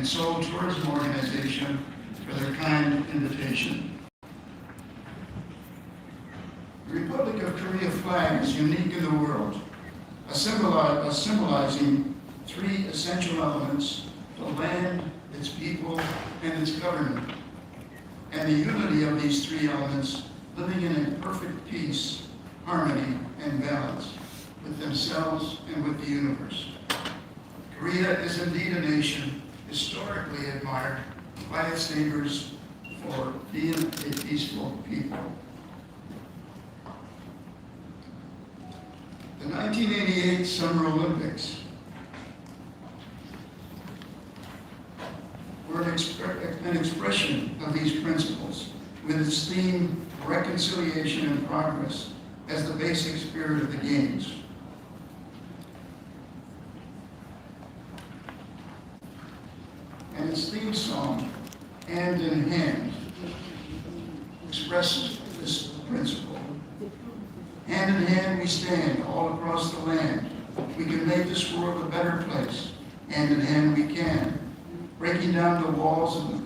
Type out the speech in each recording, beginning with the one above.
and Seoul Tourism Organization for their kind invitation. The Republic of Korea flag is unique in the world, symbolizing three essential elements: the land, its people, and its government. And the unity of these three elements living in a perfect peace, harmony, and balance with themselves and with the universe. Korea is indeed a nation historically admired by its neighbors for being a peaceful people. The 1988 Summer Olympics were an expression of these principles, with its theme, reconciliation and progress, as the basic spirit of the Games. And its theme song, Hand in Hand, expresses this principle. Hand in hand we stand all across the land. We can make this world a better place. Hand in hand we can, breaking down the walls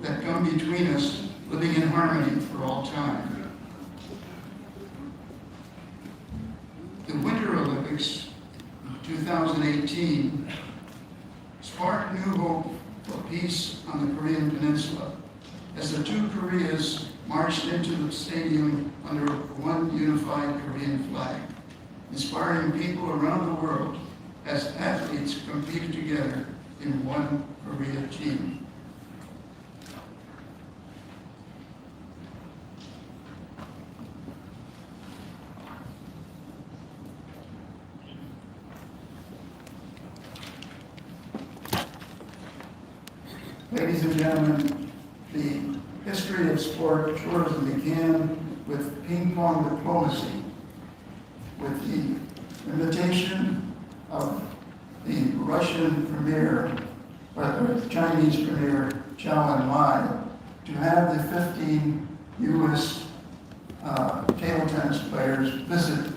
that come between us, living in harmony for all time. The Winter Olympics 2018 sparked new hope for peace on the Korean Peninsula as the two Koreas marched into the stadium under one unified Korean flag, inspiring people around the world as athletes competed together in one Korea team. Ladies and gentlemen, the history of sport tourism began with ping pong diplomacy, with the invitation of the Russian premier, or the Chinese premier, Zhou Enlai, to have the 15 U.S. Table tennis players visit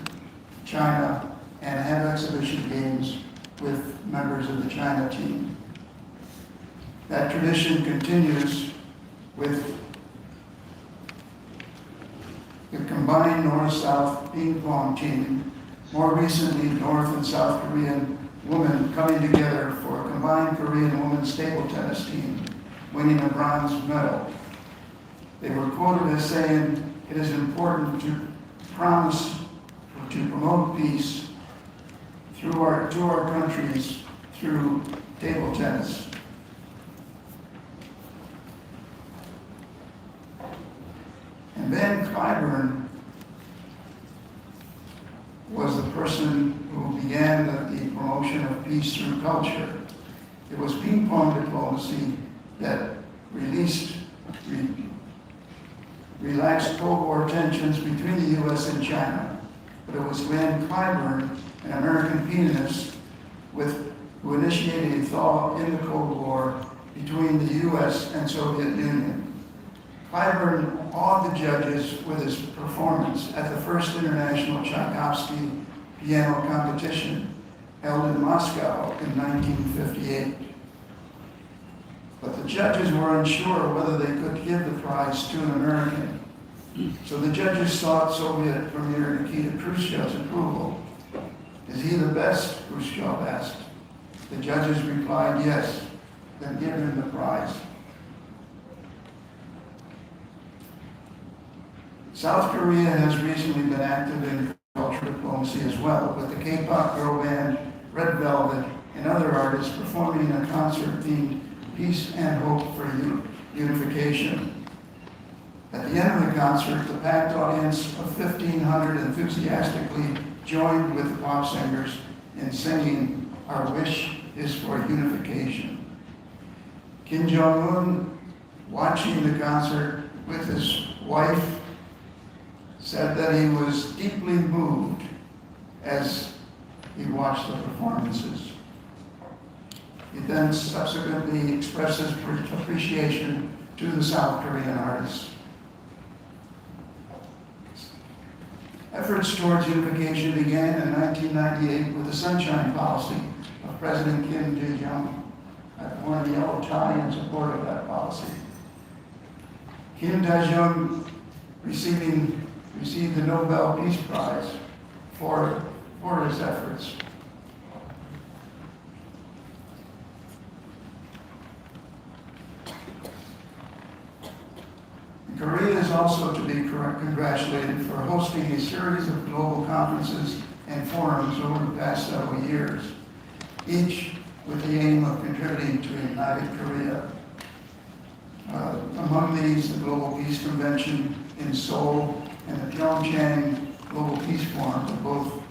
China and have exhibition games with members of the China team. That tradition continues with the combined North-South ping pong team, more recently North and South Korean women coming together for a combined Korean women's table tennis team, winning a bronze medal. They were quoted as saying, "It is important to promise to promote peace to our countries through table tennis." And Van Cliburn was the person who began the promotion of peace through culture. It was ping pong diplomacy that relaxed Cold War tensions between the U.S. and China. But it was Van Cliburn, an American pianist, who initiated a thaw in the Cold War between the U.S. and Soviet Union. Cliburn awed the judges with his performance at the first International Tchaikovsky Piano Competition held in Moscow in 1958. But the judges were unsure whether they could give the prize to an American. So the judges sought Soviet Premier Nikita Khrushchev's approval. "Is he the best?" Khrushchev asked. The judges replied, "Yes." "Then give him the prize." South Korea has recently been active in culture diplomacy as well, with the K-pop girl band Red Velvet and other artists performing a concert themed Peace and Hope for Unification. At the end of the concert, the packed audience of 1,500 enthusiastically joined with the pop singers in singing "Our Wish is for Unification." Kim Jong-un, watching the concert with his wife, said that he was deeply moved as he watched the performances. He then subsequently expressed his appreciation to the South Korean artists. Efforts towards unification began in 1998 with the Sunshine Policy of President Kim Dae-jung. I want wearing a yellow tie in support of that policy. Kim Dae-jung received the Nobel Peace Prize for his efforts. Korea is also to be congratulated for hosting a series of global conferences and forums over the past several years, each with the aim of contributing to a united Korea. Among these, the Global Peace Convention in Seoul and the Pyeongchang Global Peace Forum are both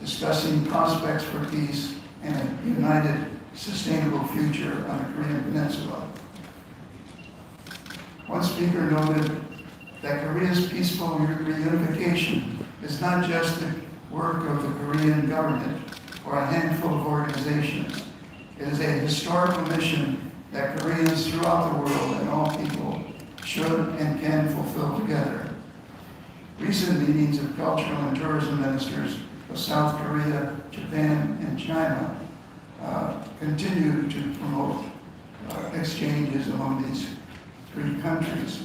discussing prospects for peace and a united, sustainable future on the Korean Peninsula. One speaker noted that Korea's peaceful reunification is not just the work of the Korean government or a handful of organizations. It is a historical mission that Koreans throughout the world and all people should and can fulfill together. Recent meetings of cultural and tourism ministers of South Korea, Japan, and China continue to promote exchanges among these three countries.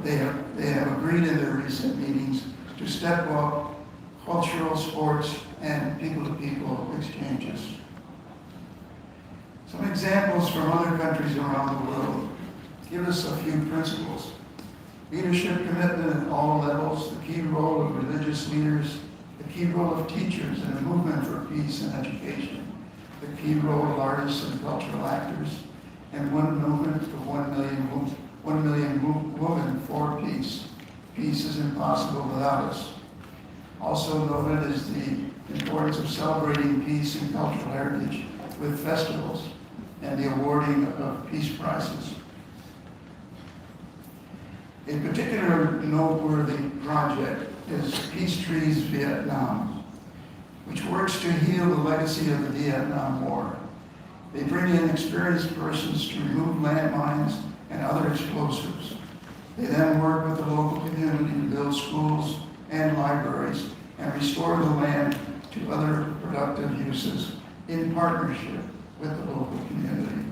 They have agreed in their recent meetings to step up cultural, sports, and people-to-people exchanges. Some examples from other countries around the world give us a few principles. Leadership commitment at all levels, the key role of religious leaders, the key role of teachers in a movement for peace and education, the key role of artists and cultural actors, and one movement of 1 million women for peace. Peace is impossible without us. Also noted is the importance of celebrating peace and cultural heritage with festivals and the awarding of peace prizes. A particular noteworthy project is Peace Trees Vietnam, which works to heal the legacy of the Vietnam War. They bring in experienced persons to remove landmines and other explosives. They then work with the local community to build schools and libraries and restore the land to other productive uses in partnership with the local community.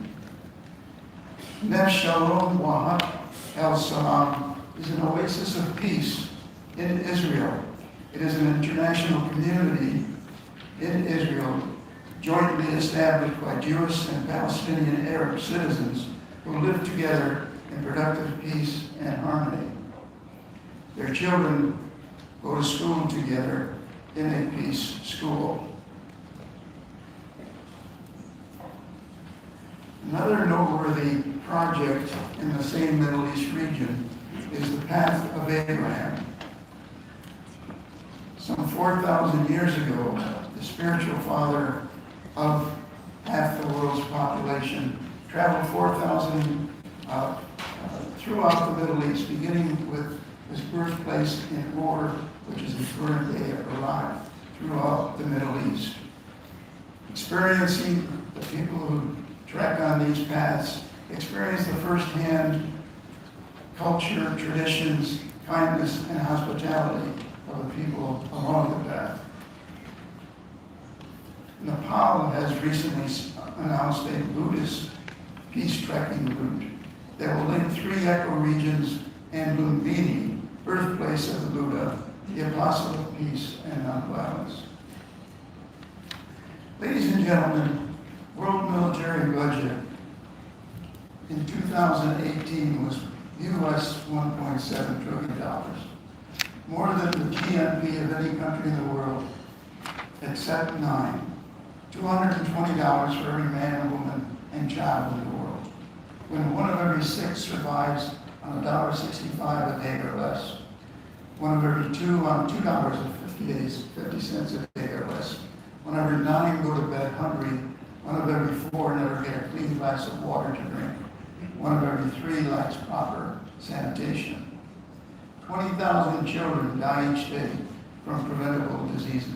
Nef Shalom Wahat El Salam is an oasis of peace in Israel. It is an international community in Israel jointly established by Jewish and Palestinian Arab citizens who live together in productive peace and harmony. Their children go to school together in a peace school. Another noteworthy project in the same Middle East region is the Path of Abraham. Some 4,000 years ago, the spiritual father of half the world's population traveled 4,000 throughout the Middle East, beginning with his birthplace in Ur, which is the current day of Iraq, throughout the Middle East. Experiencing the people who trek on these paths, experience the firsthand culture, traditions, kindness, and hospitality of the people along the path. Nepal has recently announced a Buddhist peace trekking route that will link 3 ecoregions and Lumbini, birthplace of the Buddha, the apostle of peace and nonviolence. Ladies and gentlemen, world military budget in 2018 was US $1.7 trillion, more than the GNP of any country in the world except 9. $220 for every man, woman, and child in the world. When 1 of every 6 survives on $1.65 a day or less, 1 of every 2 on $2.50 a day or less, 1 of every 9 go to bed hungry, 1 of every 4 never get a clean glass of water to drink, 1 of every 3 lacks proper sanitation. 20,000 children die each day from preventable diseases.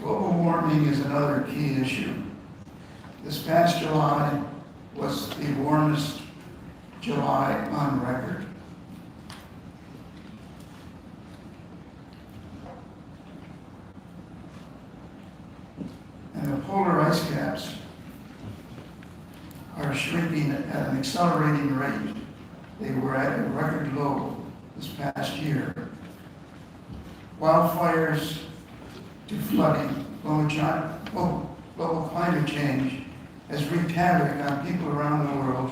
Global warming is another key issue. This past July was the warmest July on record. And the polar ice caps are shrinking at an accelerating rate. They were at a record low this past year. Wildfires to flooding, global climate change has wreaked havoc on people around the world.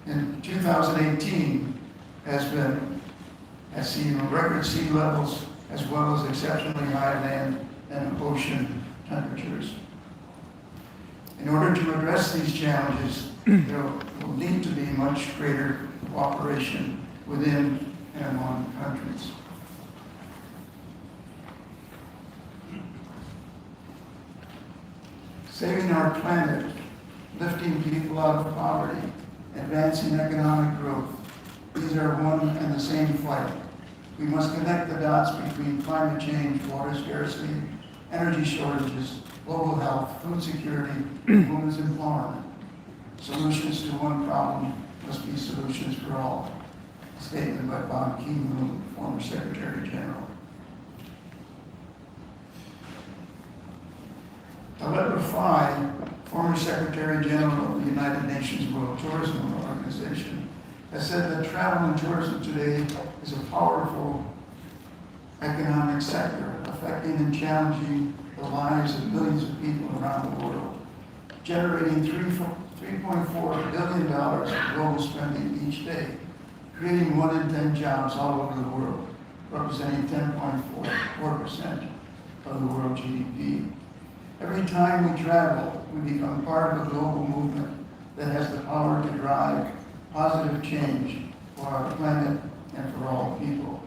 In 2018 has seen record sea levels as well as exceptionally high land and ocean temperatures. In order to address these challenges, there will need to be much greater cooperation within and among countries. Saving our planet, lifting people out of poverty, advancing economic growth, these are one and the same fight. We must connect the dots between climate change, water scarcity, energy shortages, global health, food security, and women's empowerment. Solutions to one problem must be solutions for all. A statement by Ban Ki-moon, former Secretary General. However, former Secretary General of the United Nations World Tourism Organization, has said that travel and tourism today is a powerful economic sector, affecting and challenging the lives of millions of people around the world, generating $3.4 billion of global spending each day, creating 1 in 10 jobs all over the world, representing 10.4% of the world GDP. Every time we travel, we become part of a global movement that has the power to drive positive change for our planet and for all people.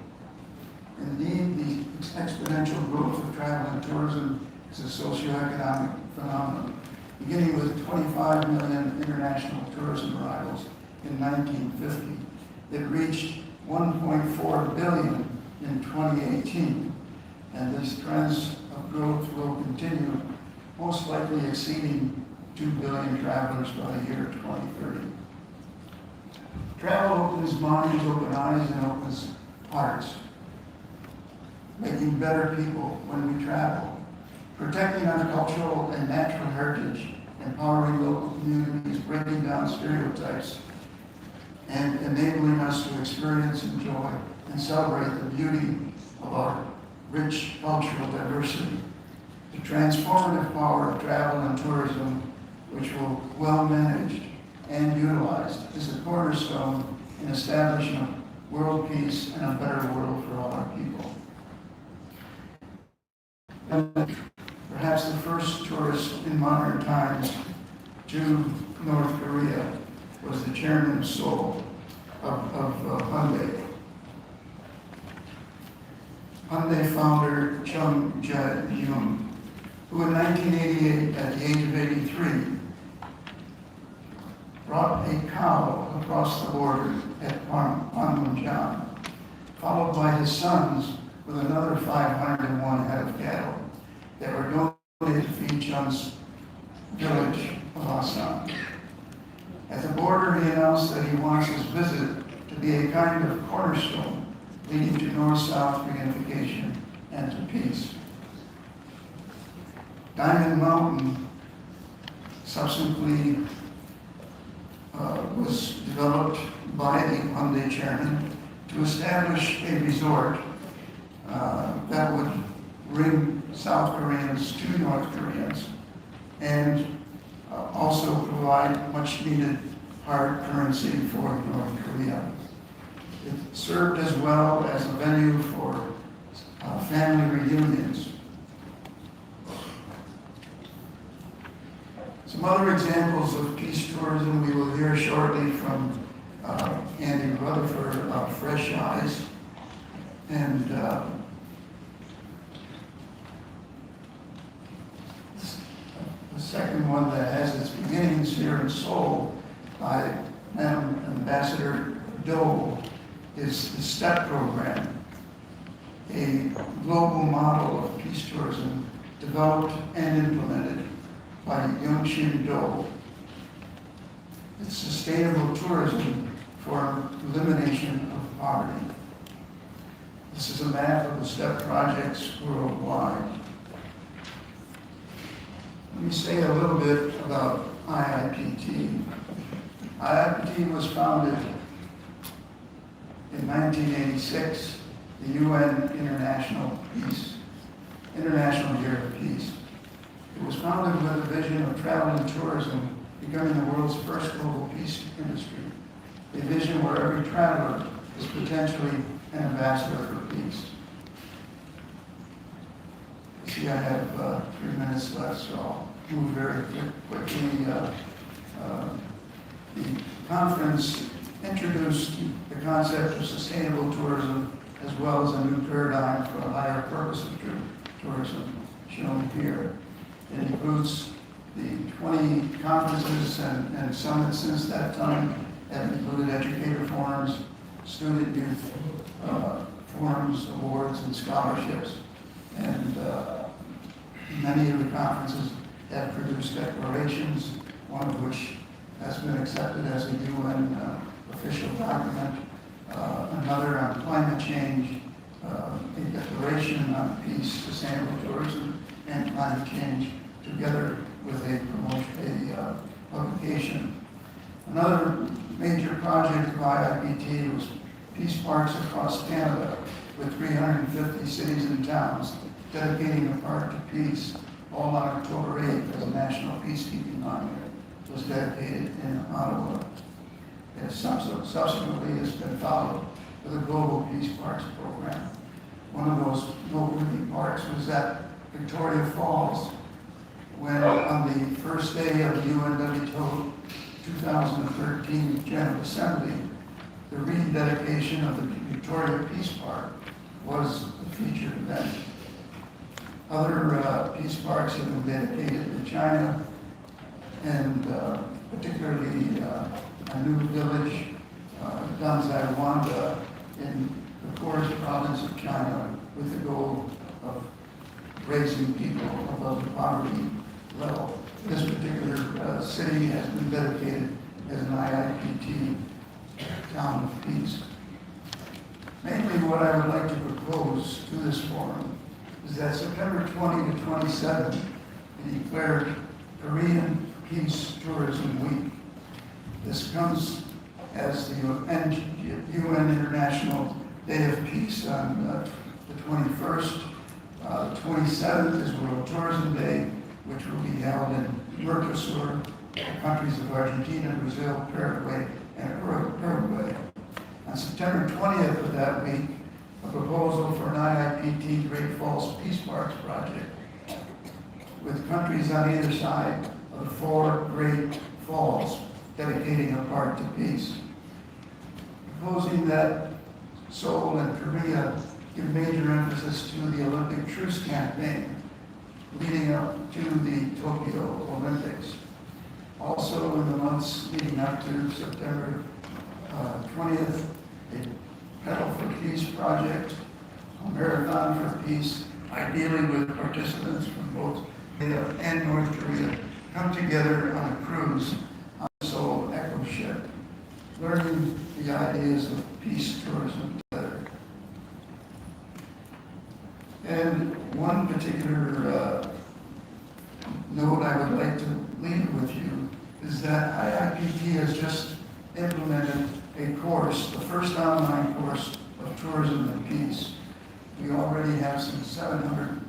Indeed, the exponential growth of travel and tourism is a socioeconomic phenomenon, beginning with 25 million international tourism arrivals in 1950. It reached 1.4 billion in 2018, and these trends of growth will continue, most likely exceeding 2 billion travelers by the year 2030. Travel opens minds, opens eyes, and opens hearts, making better people when we travel, protecting our cultural and natural heritage, empowering local communities, breaking down stereotypes, and enabling us to experience, enjoy, and celebrate the beauty of our rich cultural diversity. The transformative power of travel and tourism, which will well managed and utilized, is a cornerstone in establishing world peace and a better world for all our people. And perhaps the first tourist in modern times to North Korea was the chairman of Seoul of Hyundai. Hyundai founder Chung Jae-yoon, who in 1988, at the age of 83, brought a cow across the border at Panmunjom, followed by his sons with another 501 head of cattle that were donated to feed Chung's village of Asan. At the border, he announced that he wants his visit to be a kind of cornerstone leading to north-south reunification and to peace. Diamond Mountain subsequently was developed by the Hyundai chairman to establish a resort that would bring South Koreans to North Koreans and also provide much needed hard currency for North Korea. It served as well as a venue for family reunions. Some other examples of peace tourism we will hear shortly from Andy Rutherford about Fresh Eyes, and the second one that has its beginnings here in Seoul by Madam Ambassador Dole is the STEP program, a global model of peace tourism developed and implemented by Youngshin Do. It's sustainable tourism for elimination of poverty. This is a map of the STEP projects worldwide. Let me say a little bit about IIPT. IIPT was founded in 1986, the UN International Year of Peace. It was founded with a vision of travel and tourism becoming the world's first global peace industry, a vision where every traveler is potentially an ambassador for peace. See, I have 3 minutes left, so I'll move very quickly. The conference introduced the concept of sustainable tourism as well as a new paradigm for a higher purpose of tourism, shown here. It includes the 20 conferences and summits since that time that included educator forums, student youth forums, awards, and scholarships. And many of the conferences have produced declarations, one of which has been accepted as a UN official document, another on climate change, a declaration on peace, sustainable tourism, and climate change, together with a publication. Another major project of IIPT was peace parks across Canada, with 350 cities and towns dedicating a park to peace, all on October 8th as a National Peacekeeping Monument was dedicated in Ottawa. And subsequently has been followed with a Global Peace Parks program. One of those noteworthy parks was at Victoria Falls, when on the first day of the UNWTO 2013 General Assembly, the rededication of the Victoria Peace Park was the featured event. Other peace parks have been dedicated to China, and particularly a new village, Danzaiwanda, in the Kores province of China, with the goal of raising people above the poverty level. This particular city has been dedicated as an IIPT town of peace. Mainly what I would like to propose to this forum is that September 20 to 27 be declared Korean Peace Tourism Week. This comes as the UN International Day of Peace on the 21st. The 27th is World Tourism Day, which will be held in Mercosur, the countries of Argentina, Brazil, Paraguay, and Uruguay. On September 20th of that week, a proposal for an IIPT Great Falls Peace Parks project, with countries on either side of the 4 Great Falls dedicating a park to peace. Proposing that Seoul and Korea give major emphasis to the Olympic Truce campaign leading up to the Tokyo Olympics. Also, in the months leading up to September 20th, a Pedal for Peace project, a Marathon for Peace, ideally with participants from both Korea and North Korea, come together on a cruise on the Seoul Echo ship, learning the ideas of peace tourism together. And one particular note I would like to leave with you is that IIPT has just implemented a course, the first online course of tourism and peace. We already have some 700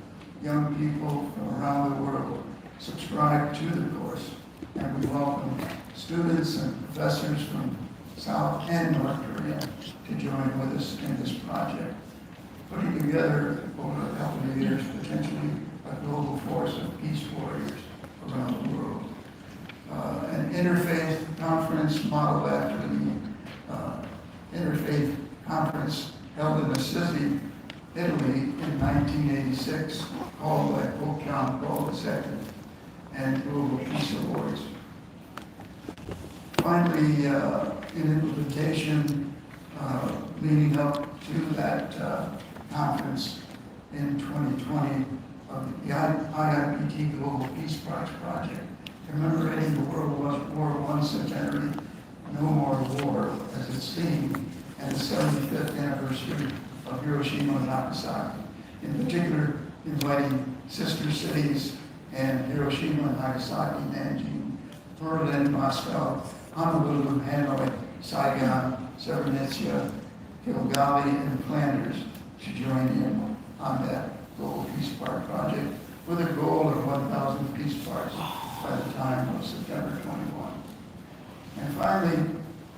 young people from around the world subscribe to the course, and we welcome students and professors from South and North Korea to join with us in this project, putting together over a couple of years potentially a global force of peace warriors around the world. An interfaith conference modeled after the interfaith conference held in Assisi, Italy in 1986, called by Pope John Paul II, and Global Peace Awards. Finally, in implementation, leading up to that conference in 2020 of the IIPT Global Peace Prize Project, commemorating the World War I centenary, No More War, as its theme, and the 75th anniversary of Hiroshima and Nagasaki. In particular, inviting sister cities and Hiroshima, Nagasaki, Nanjing, Berlin, Moscow, Honolulu, Hanoi, Saigon, Srebrenica, Kigali, and Flanders to join in on that Global Peace Park project with a goal of 1,000 peace parks by the time of September 21. And finally,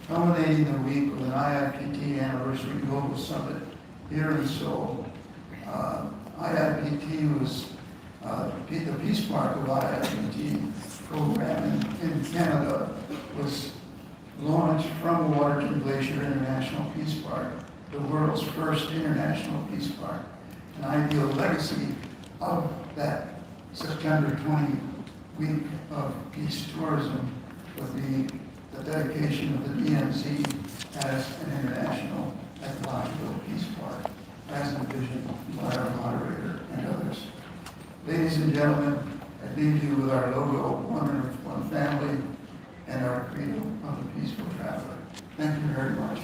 culminating the week with an IIPT Anniversary Global Summit here in Seoul. IIPT was the Peace Park of IIPT program in Canada was launched from Waterton Glacier International Peace Park, the world's first international peace park. An ideal legacy of that September 20 week of peace tourism would be the dedication of the DMZ as an international ecological peace park, as envisioned by our moderator and others. Ladies and gentlemen, I leave you with our logo, one Earth, one family, and our credo of the peaceful traveler. Thank you very much.